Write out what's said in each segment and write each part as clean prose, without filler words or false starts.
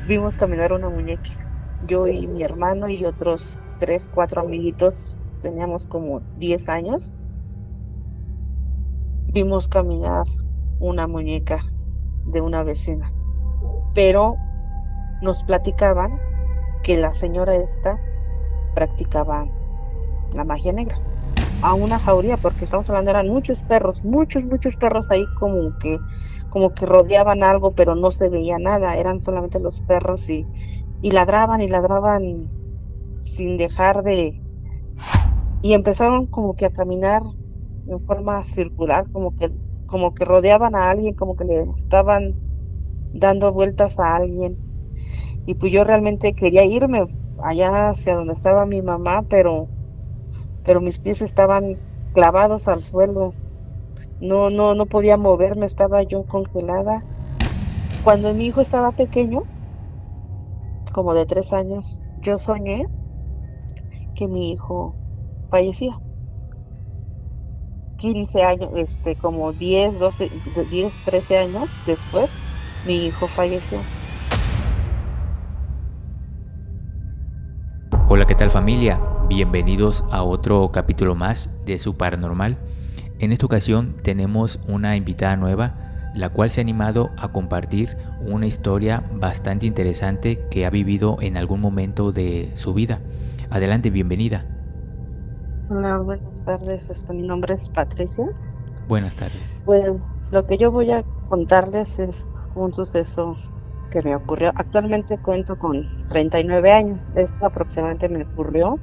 vimos caminar una muñeca. Yo y mi hermano y otros tres, cuatro amiguitos, teníamos como 10 años, vimos caminar una muñeca de una vecina. Pero nos platicaban que la señora esta practicaba la magia negra a una jauría, porque estamos hablando, eran muchos perros, muchos perros ahí como que rodeaban algo, pero no se veía nada, eran solamente los perros y ladraban sin dejar y empezaron como que a caminar en forma circular, como que rodeaban a alguien, como que le estaban dando vueltas a alguien. Y pues yo realmente quería irme allá hacia donde estaba mi mamá, pero mis pies estaban clavados al suelo. No podía moverme, estaba yo congelada. Cuando mi hijo estaba pequeño, como de 3 años, yo soñé que mi hijo fallecía. 15 años, como 10 12 10 13 años después, mi hijo falleció. Hola, ¿qué tal familia? Bienvenidos a otro capítulo más de Su Paranormal. En esta ocasión tenemos una invitada nueva, la cual se ha animado a compartir una historia bastante interesante que ha vivido en algún momento de su vida. Adelante, bienvenida. Hola, buenas tardes. Mi nombre es Patricia. Buenas tardes. Pues lo que yo voy a contarles es un suceso que me ocurrió. Actualmente cuento con 39 años. Esto aproximadamente me ocurrió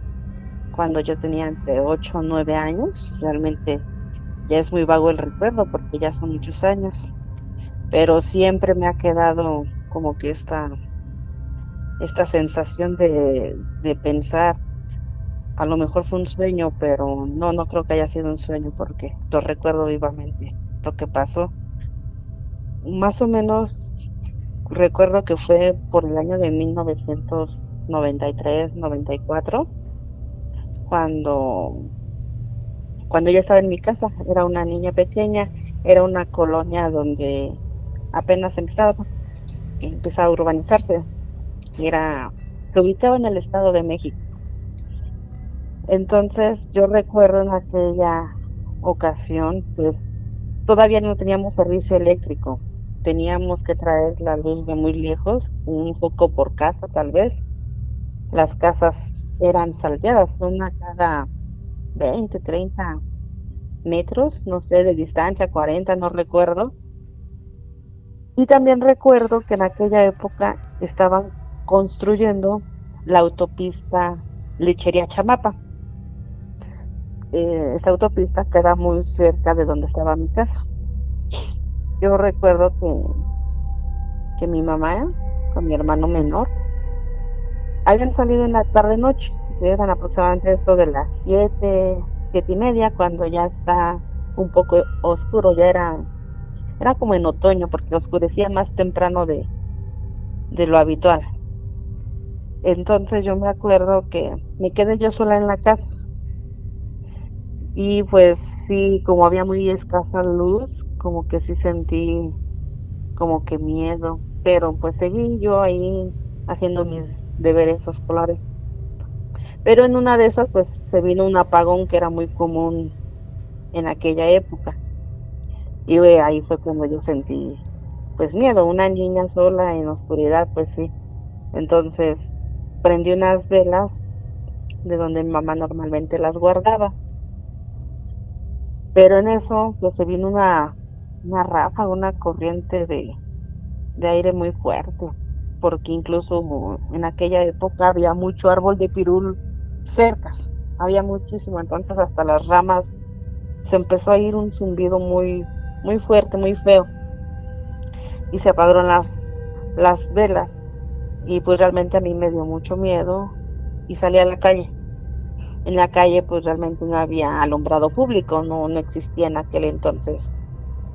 cuando yo tenía entre 8 o 9 años. Realmente ya es muy vago el recuerdo porque ya son muchos años, pero siempre me ha quedado como que esta sensación de pensar, a lo mejor fue un sueño, pero no creo que haya sido un sueño porque lo recuerdo vivamente lo que pasó. Más o menos recuerdo que fue por el año de 1993, 94, cuando, cuando yo estaba en mi casa. Era una niña pequeña, era una colonia donde apenas empezaba a urbanizarse. Se ubicaba en el Estado de México. Entonces yo recuerdo en aquella ocasión, pues todavía no teníamos servicio eléctrico. Teníamos que traer la luz de muy lejos, un foco por casa tal vez. Las casas eran salteadas, una cada 20, 30 metros, no sé, de distancia, 40, no recuerdo. Y también recuerdo que en aquella época estaban construyendo la autopista Lechería Chamapa. Esa autopista queda muy cerca de donde estaba mi casa. Yo recuerdo que mi mamá, con mi hermano menor, habían salido en la tarde-noche. Eran aproximadamente eso de las 7, 7:30, cuando ya está un poco oscuro. Era como en otoño, porque oscurecía más temprano de lo habitual. Entonces yo me acuerdo que me quedé yo sola en la casa. Y pues sí, como había muy escasa luz, como que sí sentí como que miedo, pero pues seguí yo ahí haciendo mis deberes escolares. Pero en una de esas pues se vino un apagón que era muy común en aquella época. Y ahí fue cuando yo sentí pues miedo, una niña sola en oscuridad, pues sí. Entonces prendí unas velas de donde mi mamá normalmente las guardaba. Pero en eso pues se vino una ráfaga, una corriente de aire muy fuerte, porque incluso en aquella época había mucho árbol de pirul cercas, había muchísimo. Entonces hasta las ramas se empezó a ir un zumbido muy fuerte, muy feo, y se apagaron las velas, y pues realmente a mí me dio mucho miedo y salí a la calle. En la calle pues realmente no había alumbrado público, no existía en aquel entonces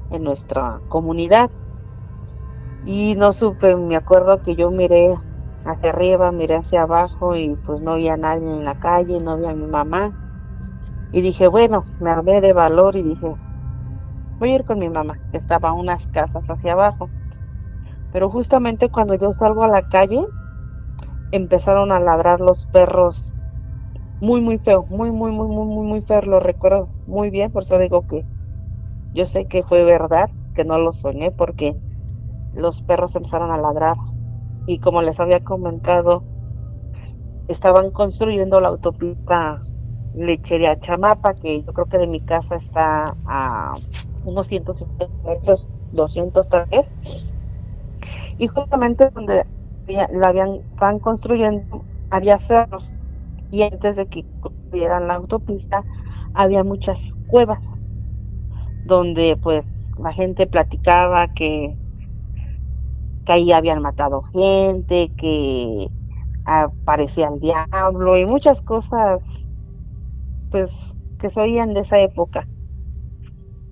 en nuestra comunidad. Y no supe, me acuerdo que yo miré hacia arriba, miré hacia abajo y pues no había nadie en la calle, no había mi mamá. Y dije, bueno, me armé de valor y dije, voy a ir con mi mamá, que estaba unas casas hacia abajo. Pero justamente cuando yo salgo a la calle, empezaron a ladrar los perros muy, muy feo, muy, muy, muy, muy, muy, muy feo, lo recuerdo muy bien, por eso digo que yo sé que fue verdad, que no lo soñé, porque los perros empezaron a ladrar y como les había comentado, estaban construyendo la autopista Lechería Chamapa, que yo creo que de mi casa está a unos 150 metros, 200 tal vez, y justamente donde estaban construyendo, había cerros, y antes de que construyeran la autopista, había muchas cuevas, donde pues la gente platicaba que ahí habían matado gente, que aparecía el diablo y muchas cosas pues que se oían de esa época.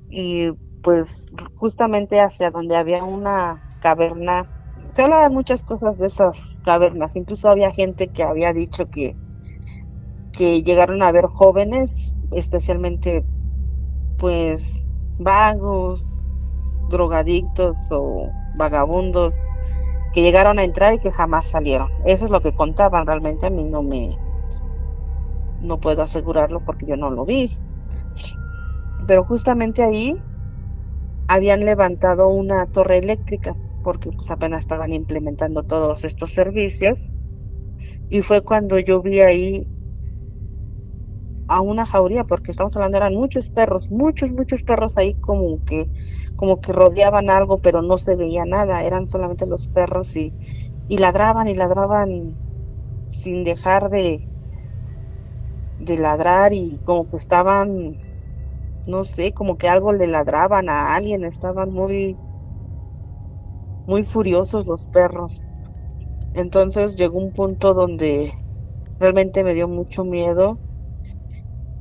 Y pues justamente hacia donde había una caverna, se hablaban muchas cosas de esas cavernas, incluso había gente que había dicho que llegaron a ver jóvenes, especialmente pues vagos, drogadictos o vagabundos, que llegaron a entrar y que jamás salieron. Eso es lo que contaban, realmente a mí no puedo asegurarlo porque yo no lo vi. Pero justamente ahí habían levantado una torre eléctrica porque pues apenas estaban implementando todos estos servicios y fue cuando yo vi ahí a una jauría, porque estamos hablando, eran muchos perros, muchos, muchos perros ahí como que rodeaban algo, pero no se veía nada, eran solamente los perros y ladraban sin dejar de ladrar y como que estaban, no sé, como que algo le ladraban a alguien, estaban muy, muy furiosos los perros. Entonces llegó un punto donde realmente me dio mucho miedo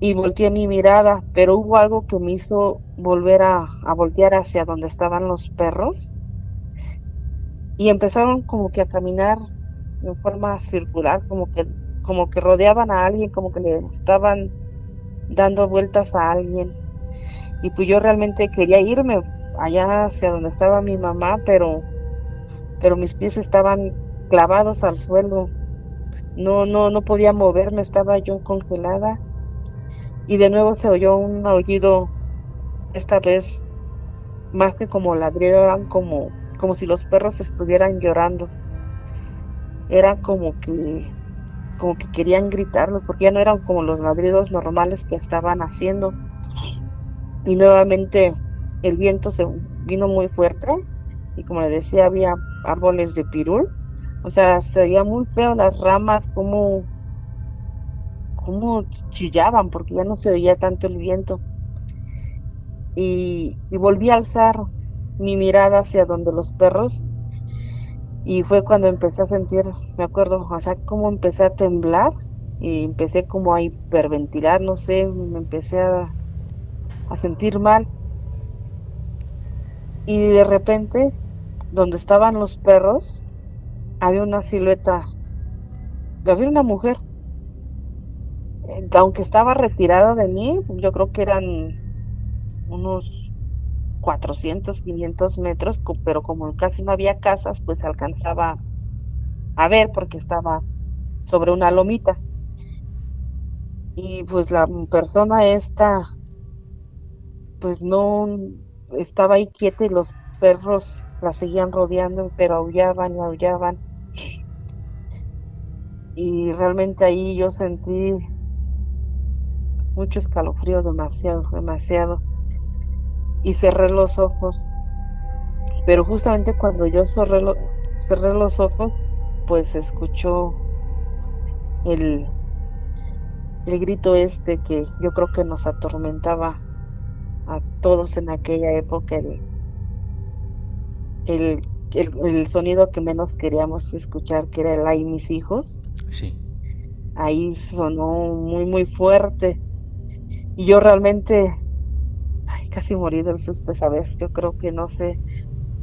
y volteé mi mirada, pero hubo algo que me hizo volver a voltear hacia donde estaban los perros y empezaron como que a caminar en forma circular, como que rodeaban a alguien, como que le estaban dando vueltas a alguien. Y pues yo realmente quería irme allá hacia donde estaba mi mamá, pero mis pies estaban clavados al suelo. No podía moverme, estaba yo congelada. Y de nuevo se oyó un aullido, esta vez más que como ladrido, eran como si los perros estuvieran llorando. Era como que querían gritarlos, porque ya no eran como los ladridos normales que estaban haciendo. Y nuevamente el viento se vino muy fuerte y como le decía, había árboles de pirul. O sea, se veía muy feo las ramas, como chillaban, porque ya no se oía tanto el viento. Y volví a alzar mi mirada hacia donde los perros y fue cuando empecé a sentir, me acuerdo, o sea, como empecé a temblar y empecé como a hiperventilar, no sé, me empecé a sentir mal y de repente, donde estaban los perros, había una silueta, había una mujer, aunque estaba retirada de mí, yo creo que eran unos 400, 500 metros, pero como casi no había casas, pues se alcanzaba a ver porque estaba sobre una lomita. Y pues la persona esta, pues no estaba ahí quieta y los perros la seguían rodeando, pero aullaban y aullaban. Y realmente ahí yo sentí mucho escalofrío, demasiado, demasiado. Y cerré los ojos. Pero justamente cuando yo cerré los ojos, pues se escuchó el, el grito este que yo creo que nos atormentaba a todos en aquella época, el sonido que menos queríamos escuchar, que era el ay mis hijos. Sí. Ahí sonó muy, muy fuerte. Y yo realmente, ay, casi morí del susto esa vez. Yo creo que no sé,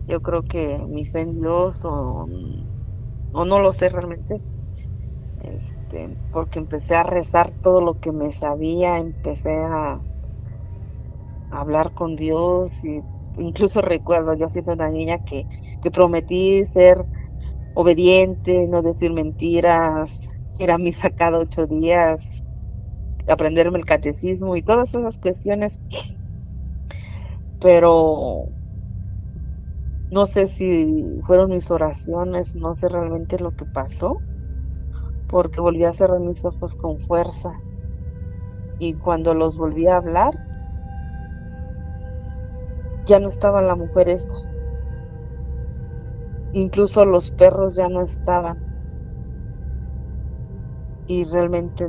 yo creo que mi fe en Dios o no lo sé realmente. Porque empecé a rezar todo lo que me sabía, empecé a hablar con Dios y incluso recuerdo yo siendo una niña que prometí ser obediente, no decir mentiras, ir a misa cada 8 días, aprenderme el catecismo y todas esas cuestiones, pero no sé si fueron mis oraciones, no sé realmente lo que pasó, porque volví a cerrar mis ojos con fuerza y cuando los volví a hablar, ya no estaba la mujer esta, incluso los perros ya no estaban y realmente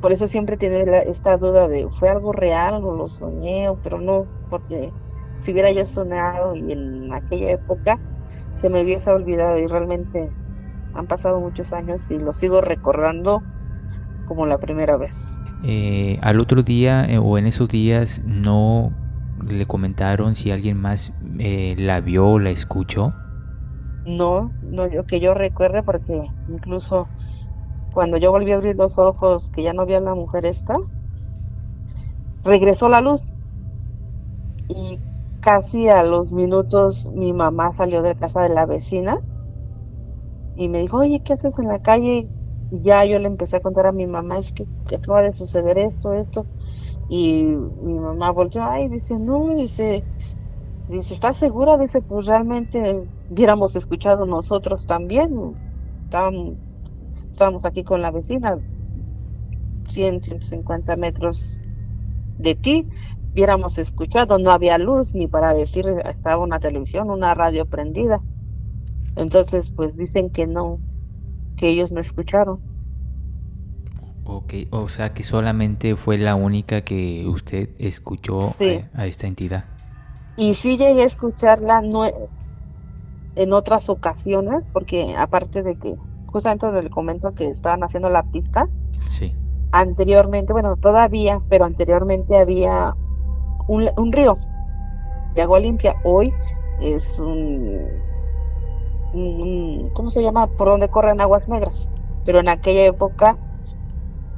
por eso siempre tiene esta duda de, ¿fue algo real o lo soñé? Pero no, porque si hubiera yo soñado y en aquella época se me hubiese olvidado y realmente han pasado muchos años y lo sigo recordando como la primera vez. Al otro día o en esos días no le comentaron si alguien más la vio o la escuchó. No, no, que yo recuerde porque incluso cuando yo volví a abrir los ojos, que ya no vi a la mujer esta, regresó la luz y casi a los minutos mi mamá salió de casa de la vecina y me dijo, oye, ¿qué haces en la calle? Y ya yo le empecé a contar a mi mamá, es que acaba de suceder esto. Y mi mamá volteó, ay, dice, no, dice, ¿estás segura? Dice, pues realmente hubiéramos escuchado nosotros también. Estábamos, estábamos aquí con la vecina, 150 metros de ti, hubiéramos escuchado, no había luz ni para decir, estaba una televisión, una radio prendida. Entonces, pues dicen que no, que ellos no escucharon. Ok, o sea que solamente fue la única que usted escuchó Sí, a esta entidad. y sí llegué a escucharla en otras ocasiones, porque aparte de que justamente donde le comento que estaban haciendo la pista, Sí, anteriormente, bueno, todavía, pero anteriormente había un río de agua limpia. Hoy es ¿cómo se llama? Por donde corren aguas negras. Pero en aquella época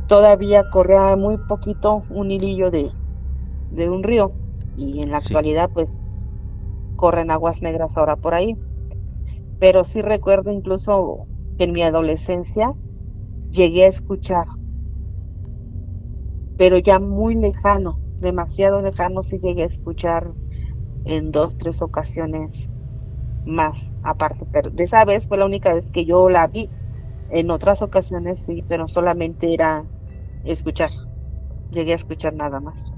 todavía corría muy poquito un hilillo de un río. Y en la sí. actualidad, pues, corren aguas negras ahora por ahí. Pero sí recuerdo incluso que en mi adolescencia llegué a escuchar, pero ya muy lejano, demasiado lejano, sí llegué a escuchar en 2, 3 ocasiones más aparte, pero de esa vez fue la única vez que yo la vi. En otras ocasiones sí, pero solamente era escuchar, llegué a escuchar nada más.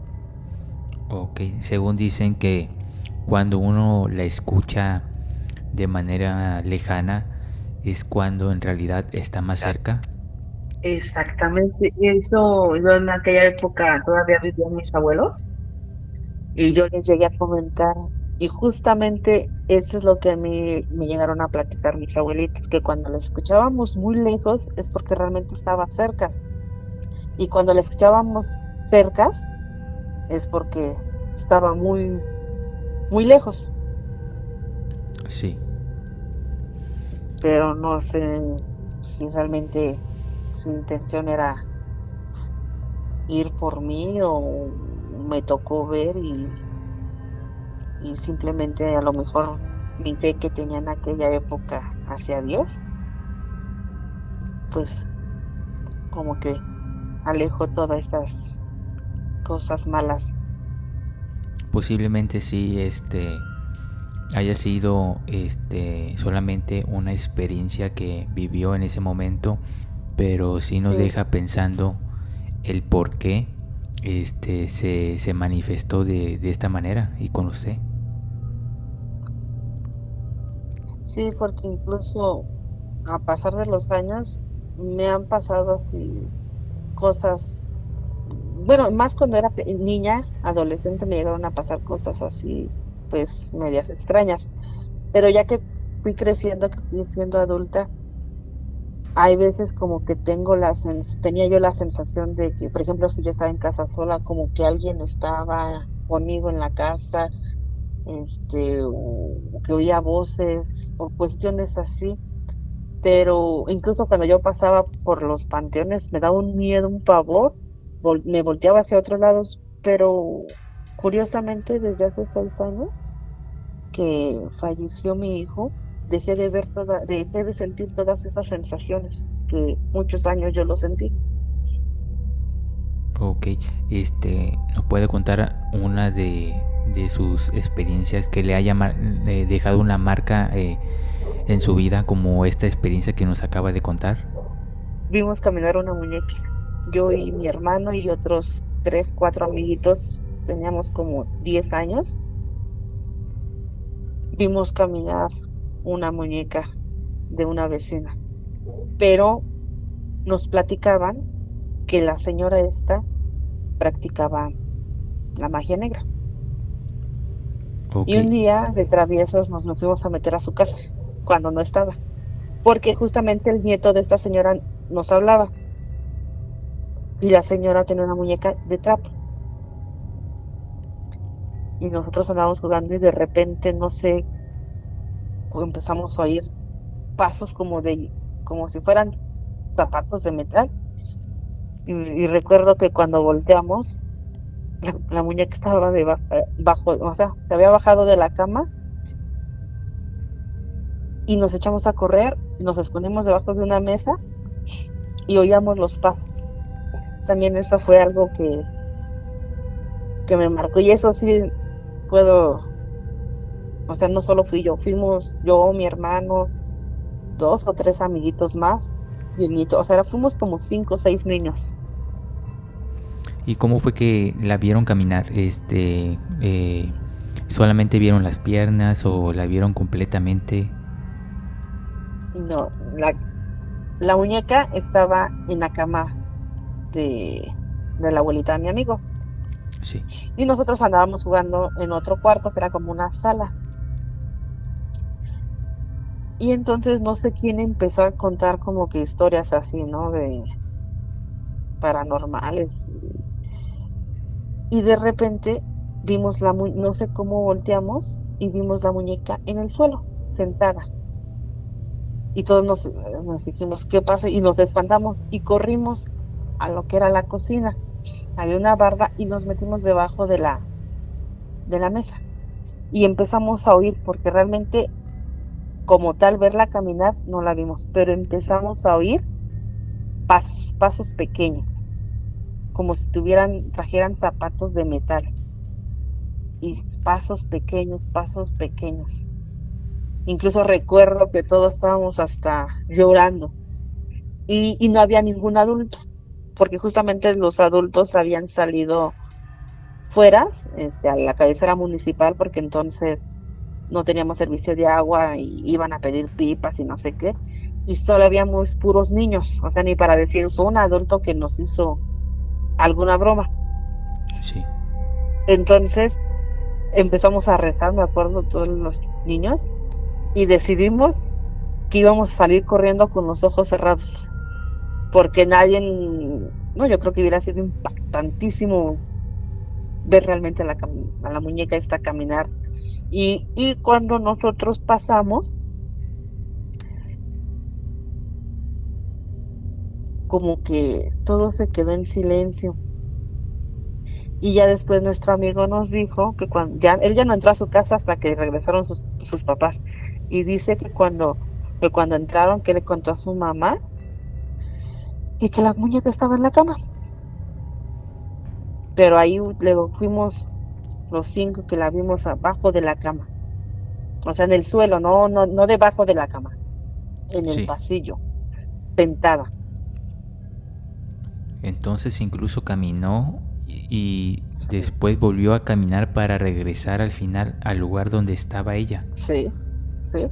Ok, según dicen que cuando uno la escucha de manera lejana es cuando en realidad está más cerca. Exactamente, eso yo en aquella época todavía vivían mis abuelos y yo les llegué a comentar y justamente eso es lo que a mí me llegaron a platicar mis abuelitos, que cuando la escuchábamos muy lejos es porque realmente estaba cerca y cuando la escuchábamos cerca es porque estaba muy lejos, Sí, pero no sé si realmente su intención era ir por mí o me tocó ver y simplemente a lo mejor mi fe que tenía en aquella época hacia Dios, pues como que alejó todas estas cosas malas. posiblemente sí, haya sido solamente una experiencia que vivió en ese momento, pero sí nos Sí, deja pensando el por qué se manifestó de esta manera y con usted. sí, porque incluso a pasar de los años me han pasado así cosas, bueno, más cuando era niña, adolescente, me llegaron a pasar cosas así, pues medias extrañas, pero ya que fui creciendo, que fui siendo adulta, hay veces como que tenía yo la sensación de que, por ejemplo, si yo estaba en casa sola, como que alguien estaba conmigo en la casa, o que oía voces o cuestiones así, pero incluso cuando yo pasaba por los panteones me daba un miedo, un pavor, me volteaba hacia otros lados, pero curiosamente desde hace 6 años que falleció mi hijo, dejé de sentir todas esas sensaciones que muchos años yo lo sentí. Ok, ¿nos puede contar una de sus experiencias que le haya dejado una marca en su vida, como esta experiencia que nos acaba de contar? Vimos caminar una muñeca. Yo y mi hermano y otros tres, cuatro amiguitos, teníamos como 10 años, vimos caminar una muñeca de una vecina, pero nos platicaban que la señora esta practicaba la magia negra. Ok, Y un día de traviesos nos fuimos a meter a su casa cuando no estaba, porque justamente el nieto de esta señora nos hablaba y la señora tenía una muñeca de trapo y nosotros andábamos jugando y de repente, no sé, empezamos a oír pasos como si fueran zapatos de metal. Y recuerdo que cuando volteamos, la muñeca estaba bajo, o sea, se había bajado de la cama y nos echamos a correr, y nos escondimos debajo de una mesa y oíamos los pasos. También eso fue algo que me marcó y eso sí puedo, o sea, no solo fui yo, fuimos yo, mi hermano, dos o tres amiguitos más y el nieto, o sea, fuimos como 5 o 6 niños. ¿y cómo fue que la vieron caminar? ¿Solamente vieron las piernas o la vieron completamente? No, la muñeca estaba en la cama de la abuelita de mi amigo. Sí, Y nosotros andábamos jugando en otro cuarto que era como una sala. Y entonces no sé quién empezó a contar como que historias así, ¿no? De paranormales. Y de repente no sé cómo volteamos y vimos la muñeca en el suelo, sentada. Y todos nos dijimos, ¿qué pasa? Y nos espantamos y corrimos a lo que era la cocina. Había una barda y nos metimos debajo de la mesa. Y empezamos a oír, porque realmente como tal verla caminar no la vimos, pero empezamos a oír pasos, pasos pequeños, como si trajeran zapatos de metal y pasos pequeños, pasos pequeños. Incluso recuerdo que todos estábamos hasta llorando y no había ningún adulto, porque justamente los adultos habían salido fuera, a la cabecera municipal, porque entonces no teníamos servicio de agua y iban a pedir pipas y no sé qué, y solo habíamos puros niños, o sea, ni para decir, fue un adulto que nos hizo alguna broma. sí. Entonces empezamos a rezar, me acuerdo, todos los niños, y decidimos que íbamos a salir corriendo con los ojos cerrados, porque nadie, no, yo creo que hubiera sido impactantísimo ver realmente a la muñeca esta caminar. Y cuando nosotros pasamos, como que todo se quedó en silencio. Y ya después nuestro amigo nos dijo que él ya no entró a su casa hasta que regresaron sus papás. Y dice que cuando entraron, que le contó a su mamá y que la muñeca estaba en la cama. Pero ahí luego fuimos los cinco que la vimos abajo de la cama. O sea, en el suelo, no, no, no debajo de la cama, en el Sí. pasillo, sentada. Entonces incluso caminó y Sí, después volvió a caminar para regresar al final al lugar donde estaba ella. sí, sí.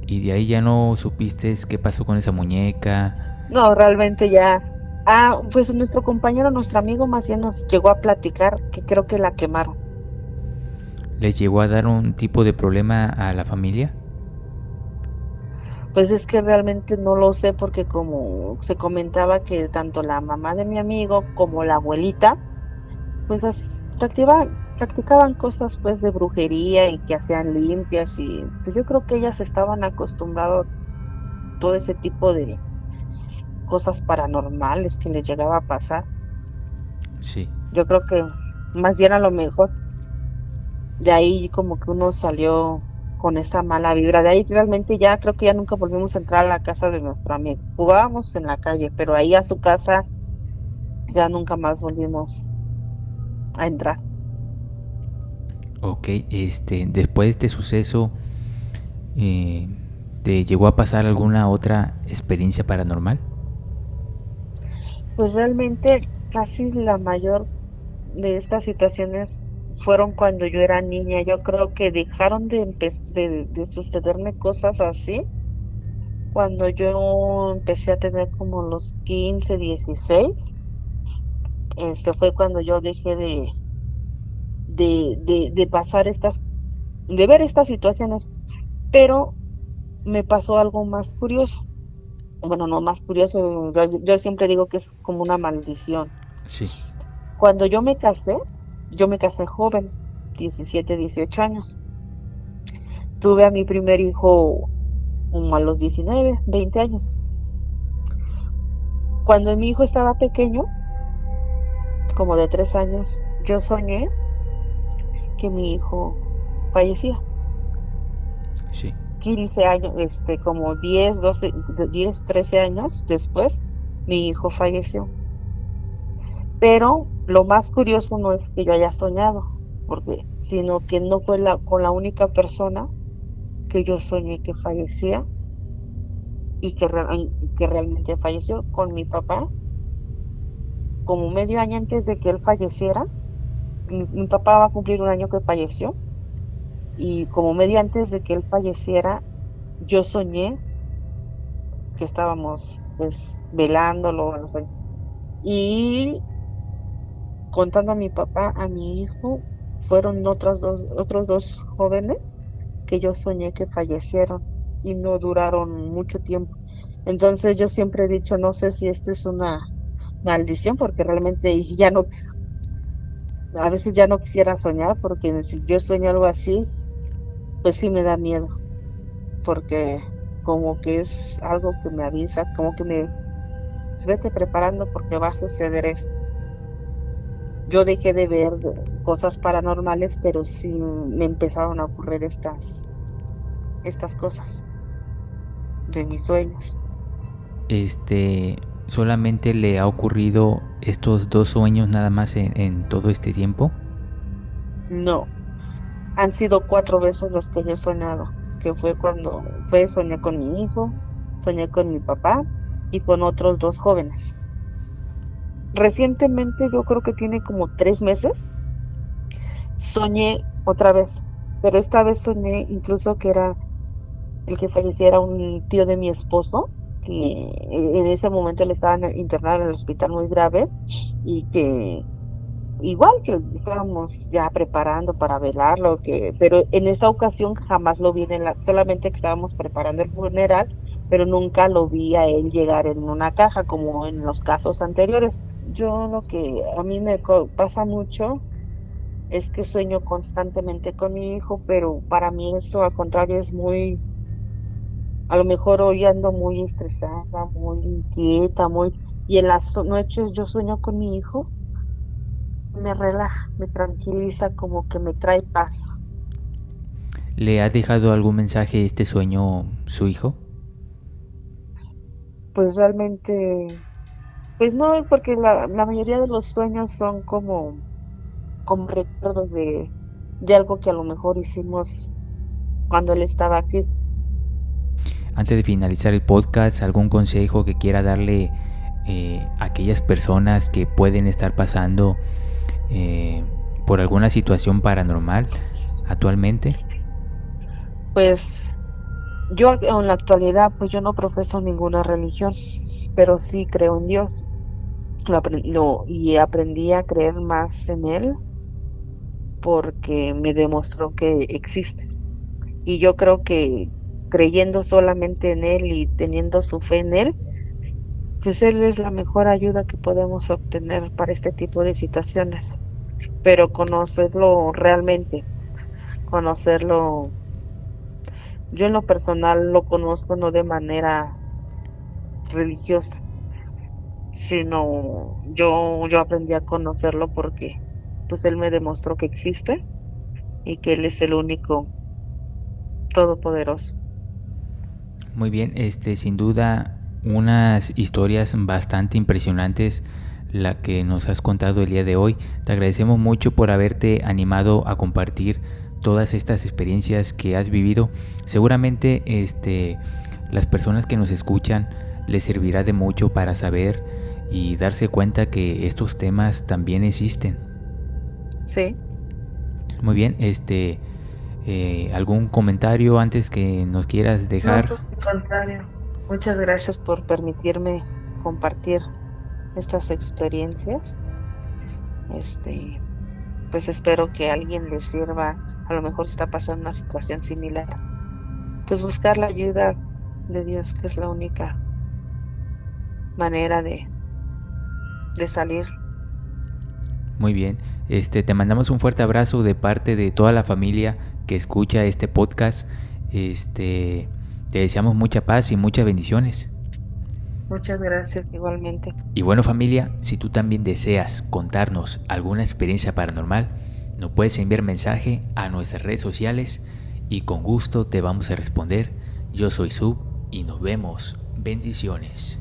Y de ahí ya no supiste qué pasó con esa muñeca. No, realmente ya. Ah, pues nuestro compañero, nuestro amigo más bien nos llegó a platicar que creo que la quemaron. ¿Les llegó a dar un tipo de problema a la familia? Pues es que realmente no lo sé porque como se comentaba que tanto la mamá de mi amigo como la abuelita, pues practicaban cosas pues de brujería y que hacían limpias y pues yo creo que ellas estaban acostumbradas a todo ese tipo de cosas paranormales que les llegaba a pasar. Sí. Yo creo que más bien a lo mejor. de ahí como que uno salió con esa mala vibra. De ahí realmente ya creo que ya nunca volvimos a entrar a la casa de nuestro amigo. Jugábamos en la calle, pero ahí a su casa ya nunca más volvimos a entrar. Ok, después de este suceso, eh, ¿te llegó a pasar alguna otra experiencia paranormal? Pues realmente casi la mayor de estas situaciones fueron cuando yo era niña. Yo creo que dejaron de sucederme cosas así cuando yo empecé a tener como los 15, 16. Fue cuando yo dejé de pasar de ver estas situaciones, pero me pasó algo más curioso. Bueno, no más curioso, yo siempre digo que es como una maldición. Sí. Cuando yo me casé joven, 17, 18 años. Tuve a mi primer hijo como a los 19, 20 años. Cuando mi hijo estaba pequeño, como de 3 años, yo soñé que mi hijo fallecía. Sí. 15 años, como 10, 12, 10, 13 años después, mi hijo falleció. Pero lo más curioso no es que yo haya soñado, porque, sino que no fue con la única persona que yo soñé que fallecía y que realmente falleció con mi papá. Como medio año antes de que él falleciera, mi papá va a cumplir un año que falleció, y como medio antes de que él falleciera, yo soñé que estábamos pues velándolo, o sea, y contando a mi papá, a mi hijo, fueron otros dos jóvenes que yo soñé que fallecieron y no duraron mucho tiempo. Entonces yo siempre he dicho, no sé si esto es una maldición, porque realmente ya no, a veces ya no quisiera soñar, porque si yo sueño algo así, pues sí me da miedo, porque como que es algo que me avisa, como que pues, vete preparando porque va a suceder esto. Yo dejé de ver cosas paranormales, pero sí me empezaron a ocurrir estas cosas de mis sueños. Este, ¿Solamente le ha ocurrido estos dos sueños nada más en todo este tiempo? No, han sido 4 veces las que yo he soñado, que fue cuando soñé con mi hijo, soñé con mi papá y con otros dos jóvenes. Recientemente, yo creo que tiene como 3 meses, soñé otra vez, pero esta vez soñé incluso que era el que falleciera un tío de mi esposo, que en ese momento le estaban internado en el hospital muy grave y que igual que estábamos ya preparando para velarlo, pero en esa ocasión jamás lo vi solamente que estábamos preparando el funeral, pero nunca lo vi a él llegar en una caja como en los casos anteriores. Yo lo que a mí pasa mucho es que sueño constantemente con mi hijo, pero para mí eso al contrario es a lo mejor hoy ando muy estresada, muy inquieta, y en las noches yo sueño con mi hijo, me relaja, me tranquiliza, como que me trae paz. ¿Le ha dejado algún mensaje este sueño su hijo? Pues realmente, pues no, porque la mayoría de los sueños son como recuerdos de algo que a lo mejor hicimos cuando él estaba aquí. Antes de finalizar el podcast, ¿algún consejo que quiera darle a aquellas personas que pueden estar pasando por alguna situación paranormal actualmente? Pues yo en la actualidad, pues yo no profeso ninguna religión, pero sí creo en Dios. Y aprendí a creer más en Él porque me demostró que existe. Y yo creo que creyendo solamente en Él y teniendo su fe en Él, pues Él es la mejor ayuda que podemos obtener para este tipo de situaciones. Pero conocerlo realmente, conocerlo, yo en lo personal lo conozco no de manera religiosa, sino yo aprendí a conocerlo porque pues Él me demostró que existe y que Él es el único todopoderoso. Muy bien, sin duda unas historias bastante impresionantes la que nos has contado el día de hoy. Te agradecemos mucho por haberte animado a compartir todas estas experiencias que has vivido. Seguramente las personas que nos escuchan les servirá de mucho para saber y darse cuenta que estos temas también existen. Sí. Muy bien, ¿algún comentario antes que nos quieras No, dejar? por el contrario. Muchas gracias por permitirme compartir estas experiencias. Pues espero que a alguien le sirva, a lo mejor está pasando una situación similar, pues buscar la ayuda de Dios, que es la única manera de salir. Muy bien, te mandamos un fuerte abrazo de parte de toda la familia que escucha este podcast. Te deseamos mucha paz y muchas bendiciones. Muchas gracias igualmente. Y bueno, familia, si tú también deseas contarnos alguna experiencia paranormal, nos puedes enviar mensaje a nuestras redes sociales y con gusto te vamos a responder. Yo soy Sub y nos vemos. Bendiciones.